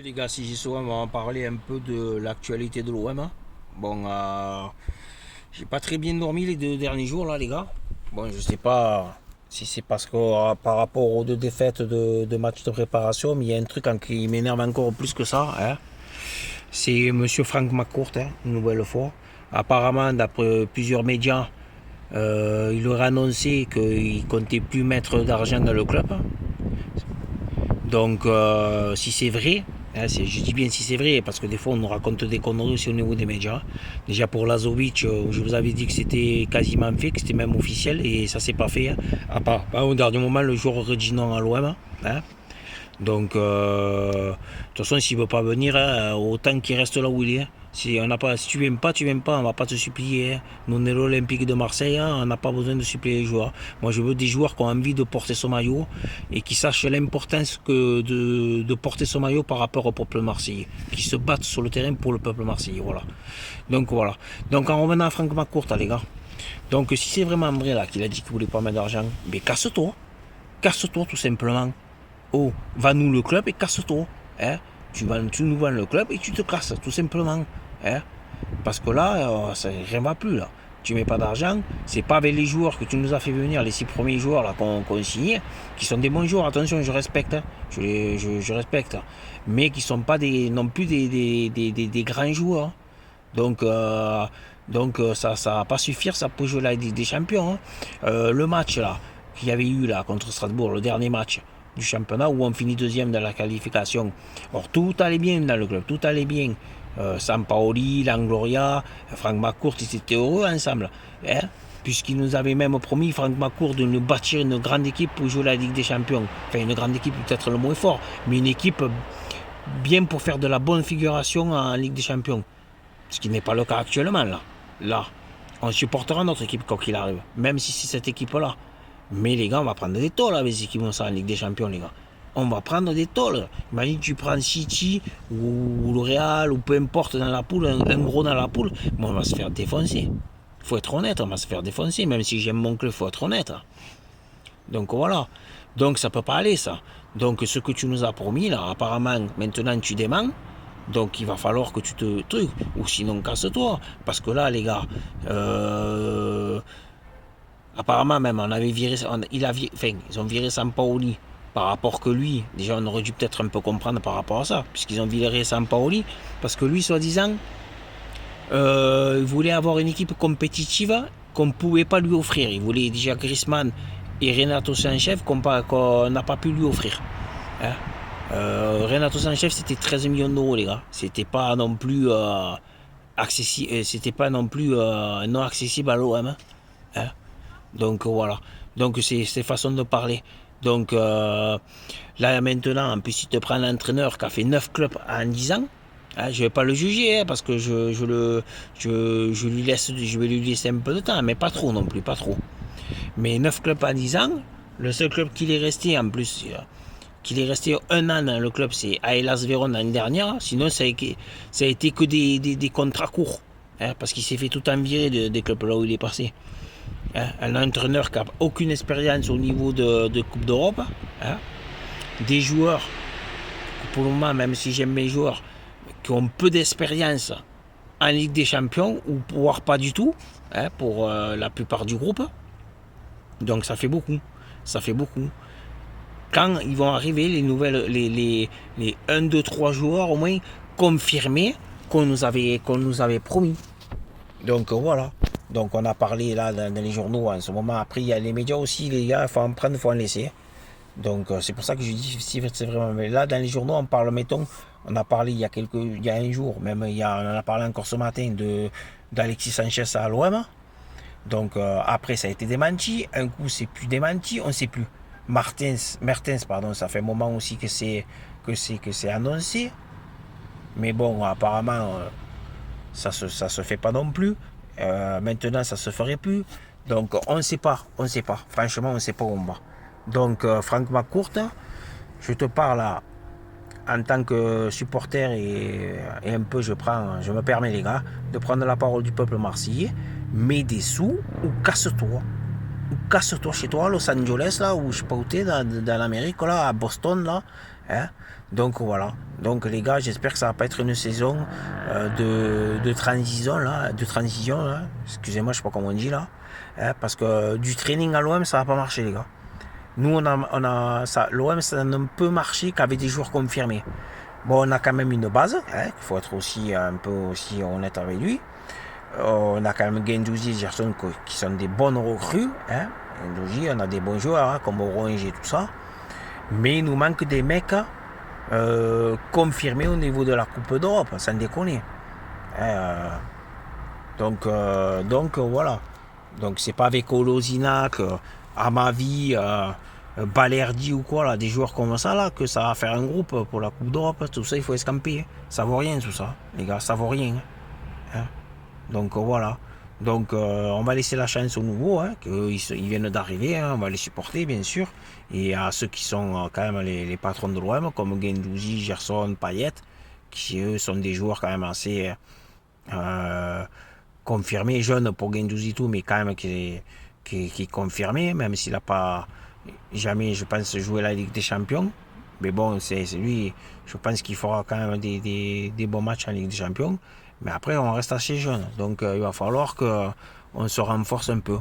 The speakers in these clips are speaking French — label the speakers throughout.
Speaker 1: Les gars, si j'y souvent, on va en parler un peu de l'actualité de l'OM. Bon, j'ai pas très bien dormi les 2 derniers jours là, les gars. Bon, je sais pas si c'est parce que par rapport aux 2 défaites de matchs de préparation, mais il y a un truc qui m'énerve encore plus que ça, hein. C'est Monsieur Frank McCourt, hein, une nouvelle fois. Apparemment, d'après plusieurs médias, il aurait annoncé qu'il comptait plus mettre d'argent dans le club. Donc, si c'est vrai, hein, je dis bien si c'est vrai, parce que des fois on nous raconte des conneries aussi au niveau des médias. Déjà pour Lazovic, je vous avais dit que c'était quasiment fait, que c'était même officiel, et ça s'est pas fait. Hein, à part au dernier moment, le joueur redit non à l'OM. Hein. Donc, de toute façon, s'il ne veut pas venir, hein, autant qu'il reste là où il est. Si tu n'aimes pas, tu n'aimes pas, on ne va pas te supplier. Hein. Nous, on est l'Olympique de Marseille, hein, on n'a pas besoin de supplier les joueurs. Moi, je veux des joueurs qui ont envie de porter son maillot et qui sachent l'importance de porter son maillot par rapport au peuple marseillais, qui se battent sur le terrain pour le peuple marseillais. Voilà. Donc, en revenant à Franck McCourt, les gars. Donc, si c'est vraiment vrai là qu'il a dit qu'il ne voulait pas mettre d'argent, mais casse-toi. Casse-toi tout simplement. Oh, va-nous le club et casse-toi. Hein? Tu nous vends le club et tu te casses, tout simplement. Hein? Parce que là, ça, rien va plus. Là. Tu mets pas d'argent, c'est pas avec les joueurs que tu nous as fait venir, les 6 premiers joueurs là qu'on signait, qui sont des bons joueurs, attention, je respecte, hein. Je respecte, mais qui sont pas non plus des grands joueurs. Donc, ça va pas suffire, ça peut jouer la Ligue des Champions. Hein. Le match là qu'il y avait eu là contre Strasbourg, le dernier match du championnat où on finit deuxième dans la qualification. Or tout allait bien dans le club, tout allait bien. Sampaoli, Langloria, Franck McCourt, ils étaient heureux ensemble. Hein, puisqu'ils nous avaient même promis, Franck McCourt, de nous bâtir une grande équipe pour jouer la Ligue des Champions. Enfin, une grande équipe, peut-être le moins fort, mais une équipe bien pour faire de la bonne figuration en Ligue des Champions. Ce qui n'est pas le cas actuellement, là. Là, on supportera notre équipe quoi qu'il arrive, même si c'est cette équipe-là. Mais les gars, on va prendre des tôles avec les équipes qui vont ça en Ligue des Champions, les gars. On va prendre des tôles. Imagine tu prends City ou le Real ou peu importe dans la poule, un gros dans la poule, bon, on va se faire défoncer. Faut être honnête, on va se faire défoncer, même si j'aime mon club, faut être honnête. Donc voilà. Donc ça peut pas aller ça. Donc ce que tu nous as promis là, apparemment maintenant tu démens. Donc il va falloir que tu te trucs, ou sinon casse-toi. Parce que là les gars, apparemment même on avait viré, ils ont viré Sampaoli par rapport que lui. Déjà on aurait dû peut-être un peu comprendre par rapport à ça, puisqu'ils ont viré Sampaoli, parce que lui soi-disant, il voulait avoir une équipe compétitive qu'on ne pouvait pas lui offrir. Il voulait déjà Griezmann et Renato Sanchez qu'on n'a pas pu lui offrir. Hein. Renato Sanchez c'était 13 millions d'euros les gars. C'était pas non plus accessible, c'était pas non plus non accessible à l'OM. Hein. Donc voilà. Donc c'est façon de parler. Donc là maintenant, en plus il te prend l'entraîneur qui a fait 9 clubs en 10 ans. Hein, je vais pas le juger hein, parce que je vais lui laisser un peu de temps, mais pas trop non plus, pas trop. Mais 9 clubs en 10 ans, le seul club qu'il est resté en plus, qu'il est resté un an dans le club, c'est Hellas Vérone l'année dernière. Sinon, ça a été que des contrats courts. Hein, parce qu'il s'est fait tout en virer des clubs là où il est passé. Hein, un entraîneur qui n'a aucune expérience au niveau de Coupe d'Europe. Hein, des joueurs, pour le moment, même si j'aime mes joueurs, qui ont peu d'expérience en Ligue des Champions, ou voire pas du tout, hein, pour la plupart du groupe. Donc ça fait beaucoup. Ça fait beaucoup. Quand ils vont arriver les nouvelles, les 1, 2, 3 joueurs au moins confirmés qu'on nous avait promis. Donc voilà. Donc on a parlé là dans les journaux en ce moment. Après il y a les médias aussi, les gars, il faut en prendre, il faut en laisser. Donc c'est pour ça que je dis si c'est vraiment. Mais là dans les journaux on parle, mettons, on a parlé il y a un jour, même on en a parlé encore ce matin d'Alexis Sanchez à l'OM. Donc après ça a été démenti, un coup c'est plus démenti, on ne sait plus. Mertens, pardon, ça fait un moment aussi que c'est annoncé. Mais bon, apparemment, ça se fait pas non plus. Maintenant, ça se ferait plus. Donc, on ne sait pas. Franchement, on ne sait pas où on va. Donc, Franck McCourt, je te parle là, en tant que supporter et un peu, je me permets les gars, de prendre la parole du peuple marseillais. Mets des sous ou casse-toi. Casse-toi chez toi à Los Angeles là, ou je sais pas où t'es, dans l'Amérique là, à Boston là, hein. Donc voilà. Donc les gars, j'espère que ça va pas être une saison de transition là, Excusez-moi, je sais pas comment on dit là, hein, parce que du training à l'OM, ça va pas marcher les gars. Nous, ça, l'OM, ça ne peut marcher qu'avec des joueurs confirmés. Bon, on a quand même une base, hein, il faut être aussi un peu aussi honnête avec lui. On a quand même Guendouzi et Gerson qui sont des bonnes recrues. Hein. Guendouzi, on a des bons joueurs hein, comme Orange et tout ça. Mais il nous manque des mecs confirmés au niveau de la Coupe d'Europe, sans déconner. Donc voilà. Donc c'est pas avec Olozinac, Amavi, Balerdi ou quoi, là, des joueurs comme ça, là, que ça va faire un groupe pour la Coupe d'Europe. Tout ça, il faut escamper. Ça vaut rien, tout ça. Les gars, ça vaut rien. Hein. Donc voilà. Donc on va laisser la chance aux nouveaux, hein, qu'ils viennent d'arriver, hein, on va les supporter bien sûr. Et à ceux qui sont quand même les patrons de l'OM, comme Guendouzi, Gerson, Payet, qui eux sont des joueurs quand même assez confirmés, jeunes pour Guendouzi tout, mais quand même qui est confirmé, même s'il n'a pas jamais, je pense, joué la Ligue des Champions. Mais bon, c'est lui, je pense qu'il fera quand même des bons matchs en Ligue des Champions. Mais après, on reste assez jeune. Donc, il va falloir qu'on se renforce un peu.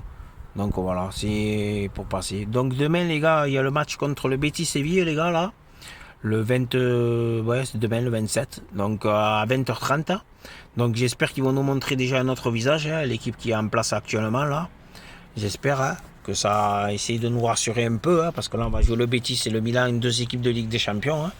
Speaker 1: Donc, voilà, c'est pour passer. Donc, demain, les gars, il y a le match contre le Betis Séville, les gars, là. Le 20, ouais, c'est demain, le 27. Donc, à 20h30. Donc, j'espère qu'ils vont nous montrer déjà un autre visage, hein, l'équipe qui est en place actuellement, là. J'espère hein, que ça essaye de nous rassurer un peu, hein, parce que là, on va jouer le Betis et le Milan, deux équipes de Ligue des Champions. Hein.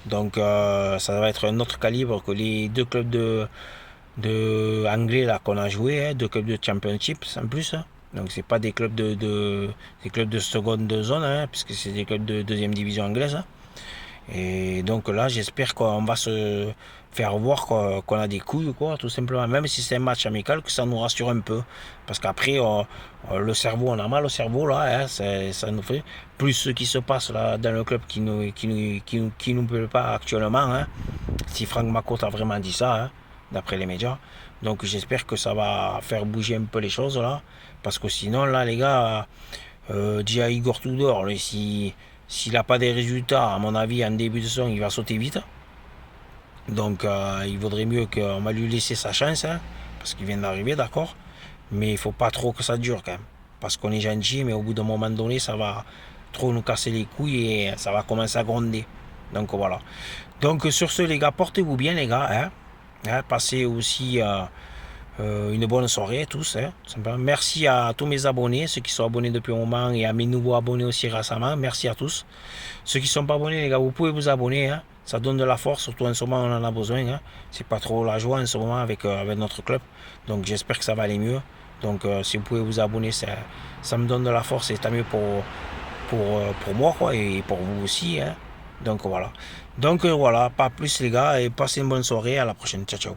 Speaker 1: Donc ça va être un autre calibre que les deux clubs de anglais là qu'on a joué, hein, deux clubs de championship en plus. Hein. Donc c'est pas des clubs des clubs de seconde zone, hein, puisque c'est des clubs de deuxième division anglaise. Hein. Et donc là, j'espère qu'on va se faire voir qu'on a des couilles, quoi, tout simplement. Même si c'est un match amical, que ça nous rassure un peu. Parce qu'après, le cerveau, on a mal au cerveau, là, hein, ça nous fait. Plus ce qui se passe là dans le club qui nous plaît pas actuellement. Hein. Si Franck Macotte a vraiment dit ça, hein, d'après les médias. Donc j'espère que ça va faire bouger un peu les choses, là. Parce que sinon, là, les gars, déjà Igor Tudor, s'il n'a pas des résultats, à mon avis, en début de saison, il va sauter vite. Donc, il vaudrait mieux qu'on va lui laisser sa chance, hein, parce qu'il vient d'arriver, d'accord. Mais il ne faut pas trop que ça dure, quand même. Parce qu'on est gentil, mais au bout d'un moment donné, ça va trop nous casser les couilles et ça va commencer à gronder. Donc, voilà. Donc, sur ce, les gars, portez-vous bien, les gars. Hein, passez aussi une bonne soirée, tous. Hein, merci à tous mes abonnés, ceux qui sont abonnés depuis un moment, et à mes nouveaux abonnés aussi récemment. Merci à tous. Ceux qui ne sont pas abonnés, les gars, vous pouvez vous abonner. Hein. Ça donne de la force, surtout en ce moment, on en a besoin. Hein. C'est pas trop la joie en ce moment avec notre club. Donc, j'espère que ça va aller mieux. Donc, si vous pouvez vous abonner, ça me donne de la force et tant mieux pour moi, quoi, et pour vous aussi. Hein. Donc, voilà. Donc, voilà, pas plus, les gars, et passez une bonne soirée. À la prochaine. Ciao, ciao.